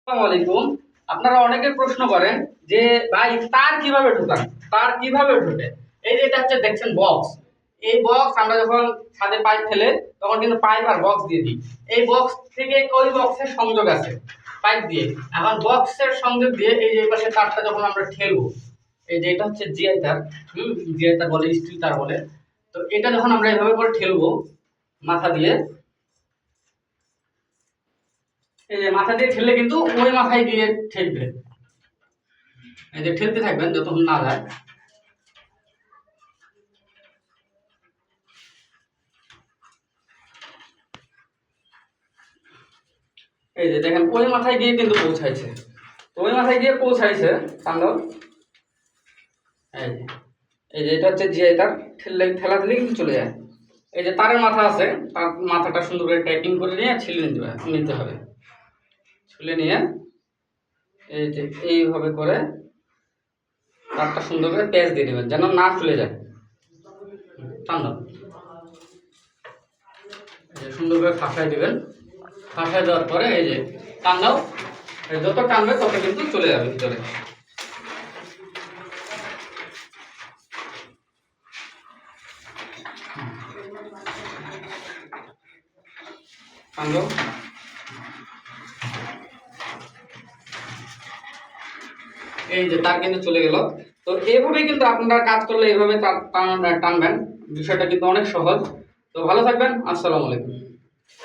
আসসালামু আলাইকুম। আপনারা অনেকে প্রশ্ন করেন যে ভাই তার কিভাবে ঢোকান, তার কিভাবে ঢোকে। এই যে এটা হচ্ছে দেখছেন বক্স, এই বক্স আমরা যখন ছাদে পাইপ ফেলে তখন কিন্তু পাইপ আর বক্স দিয়ে দিই। এই বক্স থেকে ওই বক্সের সংযোগ আছে পাইপ দিয়ে। এখন বক্সের সংযোগ দিয়ে এই যে এই পাশে তারটা যখন আমরা ঠেলবো, এই যে এটা হচ্ছে জিআই তার, জিআই তার বলে, স্টিল তার বলে। তো এটা যখন আমরা এইভাবে করে ঠেলবো মাথা দিয়ে, এই যে মাথা দিয়ে ঠেললে কিন্তু ওই মাথায় গিয়ে ঠেকবে। এই যে ঠেলতে থাকবেন যতক্ষণ না যায়। এই যে দেখেন ওই মাথায় গিয়ে কিন্তু পৌঁছাইছে। তো ওই মাথায় গিয়ে পৌঁছাইছে তাণ্ডব। এই যে এই যে এটা হচ্ছে জিআই তার, ঠেললে ঠেলা দিলে কিন্তু চলে যায়। এই যে তারের মাথা আছে, তার মাথাটা সুন্দর করে টাইপিং করে নিয়ে ছিলে নিতে হবে। ছুলে নিয়ে এই যে এইভাবে করে তারটা সুন্দর করে প্যাঁচ দিয়ে দেবেন যেন না খুলে যায়। তাণ্ডব সুন্দর করে ফাঁসাই দিবেন। ফাঁসাই দেওয়ার পরে এই যে টান দাও, যত টানবে তত কিন্তু চলে যাবে ভিতরে। টান দাও। এই যে তার কিন্তু চলে গেল। তো এইভাবে কিন্তু আপনারা কাজ করলে এইভাবে টানবেন, বিষয়টা কিন্তু অনেক সহজ। তো ভালো থাকবেন। আসসালামু আলাইকুম।